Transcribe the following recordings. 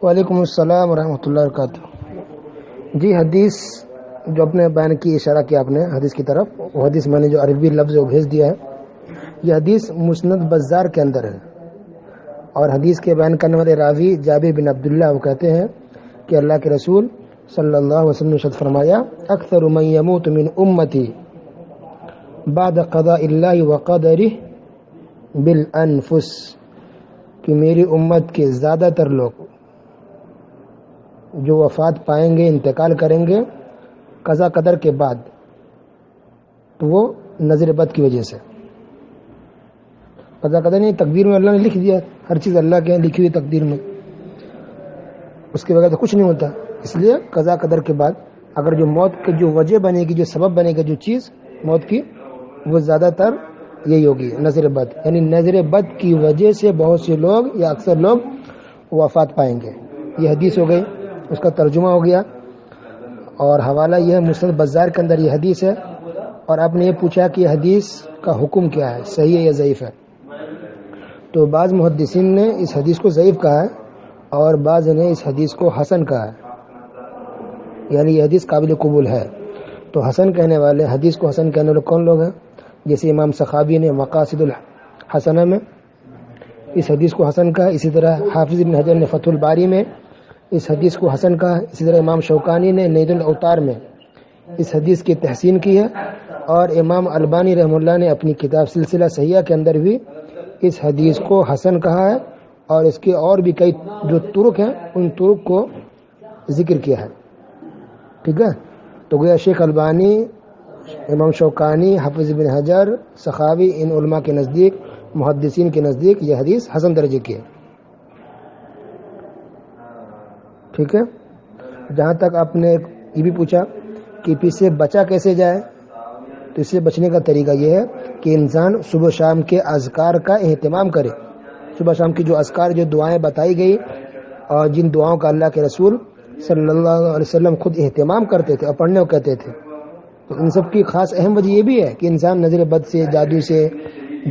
وعلیکم السلام ورحمۃ اللہ وبرکاتہ. جی حدیث جو اپنے بیان کی اشارہ کیا آپ نے حدیث کی طرف، وہ حدیث میں نے جو عربی لفظ وہ بھیج دیا ہے، یہ حدیث مسند بزار کے اندر ہے. اور حدیث کے بیان کرنے والے راوی جابر بن عبداللہ وہ کہتے ہیں کہ اللہ کے رسول صلی اللہ علیہ وسلم نے ارشاد فرمایا اکثر من یموت من امتی بعد قضاء اللہ وقدرہ بالانفس، کہ میری امت کے زیادہ تر لوگ جو وفات پائیں گے، انتقال کریں گے قضا قدر کے بعد، تو وہ نظر بد کی وجہ سے. قضا قدر نہیں، تقدیر میں اللہ نے لکھ دیا، ہر چیز اللہ کے ہیں لکھی ہوئی تقدیر میں، اس کے بغیر تو کچھ نہیں ہوتا. اس لیے قضا قدر کے بعد اگر جو موت کی جو وجہ بنے گی، جو سبب بنے گا جو چیز موت کی، وہ زیادہ تر یہی ہوگی نظر بد. یعنی نظر بد کی وجہ سے بہت سے لوگ یا اکثر لوگ وفات پائیں گے. یہ حدیث ہو گئی، اس کا ترجمہ ہو گیا. اور حوالہ یہ ہے مسند بزار کے اندر یہ حدیث ہے. اور آپ نے یہ پوچھا کہ یہ حدیث کا حکم کیا ہے، صحیح ہے یا ضعیف ہے. تو بعض محدثین نے اس حدیث کو ضعیف کہا ہے اور بعض نے اس حدیث کو حسن کہا ہے، یعنی یہ حدیث قابل قبول ہے. تو حسن کہنے والے، حدیث کو حسن کہنے والے کون لوگ ہیں؟ جیسے امام سخاوی نے مقاصد الحسنہ میں اس حدیث کو حسن کہا، اسی طرح حافظ ابن حجر نے فتح الباری میں اس حدیث کو حسن کہا، اسی طرح امام شوکانی نے نیل الاوطار میں اس حدیث کی تحسین کی ہے. اور امام البانی رحمہ اللہ نے اپنی کتاب سلسلہ صحیحہ کے اندر بھی اس حدیث کو حسن کہا ہے، اور اس کے اور بھی کئی جو طرق ہیں ان طرق کو ذکر کیا ہے. ٹھیک ہے، تو گویا شیخ البانی، امام شوکانی، حافظ بن حجر، سخاوی، ان علماء کے نزدیک، محدثین کے نزدیک یہ حدیث حسن درجے کی ہے. ٹھیک ہے. جہاں تک آپ نے یہ بھی پوچھا کہ اس سے بچا کیسے جائے، تو اس سے بچنے کا طریقہ یہ ہے کہ انسان صبح شام کے اذکار کا اہتمام کرے. صبح شام کی جو اذکار، جو دعائیں بتائی گئی اور جن دعاؤں کا اللہ کے رسول صلی اللہ علیہ وسلم خود اہتمام کرتے تھے اور پڑھنے کو کہتے تھے، تو ان سب کی خاص اہم وجہ یہ بھی ہے کہ انسان نظر بد سے، جادو سے،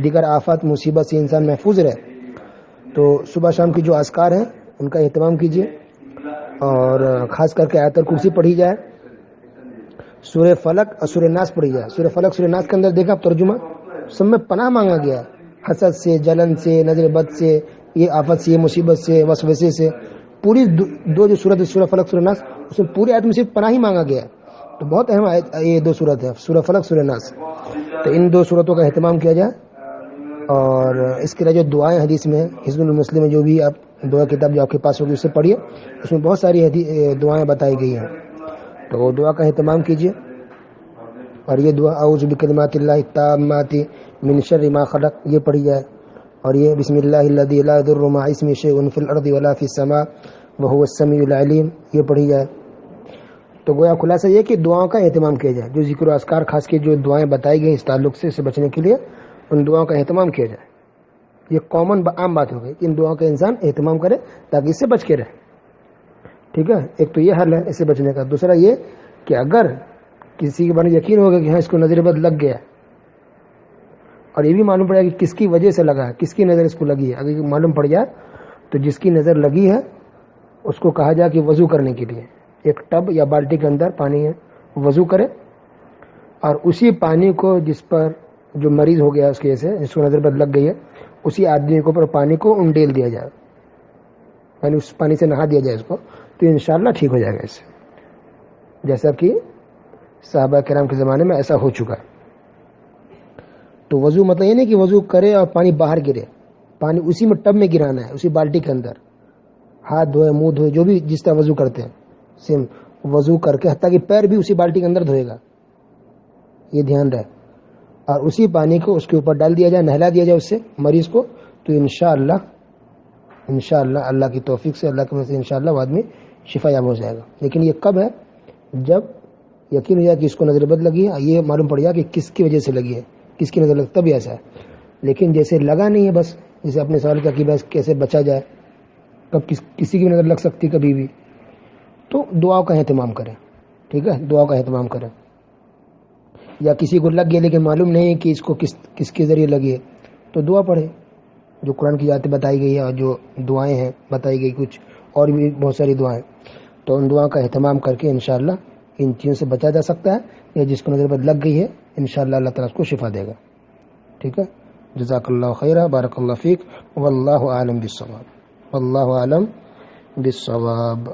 دیگر آفات مصیبت سے انسان محفوظ رہے. تو صبح شام کی جو اذکار ہیں ان کا اہتمام کیجیے، اور خاص کر کے آیت الکرسی پڑھی جائے، سورہ فلق اور سورہ ناس پڑھی جائے. سورہ فلق سورہ ناس کے اندر دیکھا ترجمہ، سب میں پناہ مانگا گیا ہے، حسد سے، جلن سے، نظر بد سے، یہ آفت سے، یہ مصیبت سے، وسوسے سے. پوری دو جو صورت ہے سورہ فلق سورہ ناس، اس میں پوری آیت میں صرف پناہ ہی مانگا گیا ہے. تو بہت اہم یہ دو صورت ہے، سورہ فلق سورہ ناس. تو ان دو صورتوں کا اہتمام کیا جائے. اور اس کے علاوہ جو دعائیں حدیث میں حصن المسلم میں جو بھی آپ دعا کتاب جو آپ کے پاس ہوگی اس سے پڑھیے، اس میں بہت ساری دعائیں بتائی گئی ہیں. تو دعا کا اہتمام کیجیے. اور یہ دعا اعوذ بکلمات اللہ التامات من شر ما خلق یہ پڑھی جائے. اور یہ بسم اللہ الذی لا یضر مع اسمہ شیء فی الارض ولا فی السماء وهو السمیع العلیم یہ پڑھی جائے. تو گویا خلاصہ یہ کہ دعاؤں کا اہتمام کیا جائے. جو ذکر و اذکار خاص کے جو دعائیں بتائی گئی اس تعلق سے، اسے بچنے کے لیے ان دعاؤں کا اہتمام کیا جائے. یہ کامن عام بات ہو گئی کہ ان دعاؤں کا انسان اہتمام کرے تاکہ اس سے بچ کے رہے. ٹھیک ہے، ایک تو یہ حل ہے اس سے بچنے کا. دوسرا یہ کہ اگر کسی کے بارے میں یقین ہوگا کہ ہاں اس کو نظر بد لگ گیا، اور یہ بھی معلوم پڑے گا کہ کس کی وجہ سے لگا ہے، کس کی نظر اس کو لگی ہے، اگر یہ معلوم پڑ جائے تو جس کی نظر لگی ہے اس کو کہا جائے کہ وضو کرنے کے لیے ایک ٹب یا بالٹی کے اندر پانی ہے، وضو کرے، اور اسی پانی کو جس پر جو مریض ہو گیا اس کی وجہ سے، جس کو نظر بد لگ گئی ہے، اسی آدمی کے اوپر پانی کو انڈیل دیا جائے، یعنی اس پانی سے نہا دیا جائے اس کو، تو انشاءاللہ ٹھیک ہو جائے گا اس سے. جیسا کہ صحابہ کرام کے زمانے میں ایسا ہو چکا ہے. تو وضو مطلب یہ نہیں کہ وضو کرے اور پانی باہر گرے، پانی اسی میں ٹب میں گرانا ہے، اسی بالٹی کے اندر. ہاتھ دھوئے، منہ دھوئے، جو بھی جس طرح وضو کرتے ہیں سیم وضو کر کے، حتیٰ کہ پیر بھی اسی بالٹی کے اندر دھوئے گا، یہ دھیان رہے. اور اسی پانی کو اس کے اوپر ڈال دیا جائے، نہلا دیا جائے اس سے مریض کو، تو انشاءاللہ اللہ کی توفیق سے، اللہ کی مدد سے انشاءاللہ وہ آدمی شفا یاب ہو جائے گا. لیکن یہ کب ہے؟ جب یقین ہو جائے کہ اس کو نظر بد لگی ہے، یہ معلوم پڑ جائے کہ کس کی وجہ سے لگی ہے، کس کی نظر لگی، تب ایسا ہے. لیکن جیسے لگا نہیں ہے، بس جیسے اپنے سوال کیا کہ بس کیسے بچا جائے، کب کسی کی نظر لگ سکتی کبھی بھی، تو دعاؤں کا اہتمام کریں. ٹھیک ہے، دعاؤں کا اہتمام کریں. یا کسی کو لگ گیا لیکن معلوم نہیں کہ اس کو کس کے ذریعے لگی ہے، تو دعا پڑھے جو قرآن کی آیتیں بتائی گئی ہے اور جو دعائیں ہیں بتائی گئی، کچھ اور بھی بہت ساری دعائیں، تو ان دعاؤں کا اہتمام کر کے انشاءاللہ ان چیزوں سے بچا جا سکتا ہے، یا جس کو نظر بد لگ گئی ہے انشاءاللہ اللہ تعالیٰ اس کو شفا دے گا. ٹھیک ہے، جزاک اللہ خیرہ، بارک اللہ فیک، واللہ عالم بالصواب، واللہ عالم بالصواب.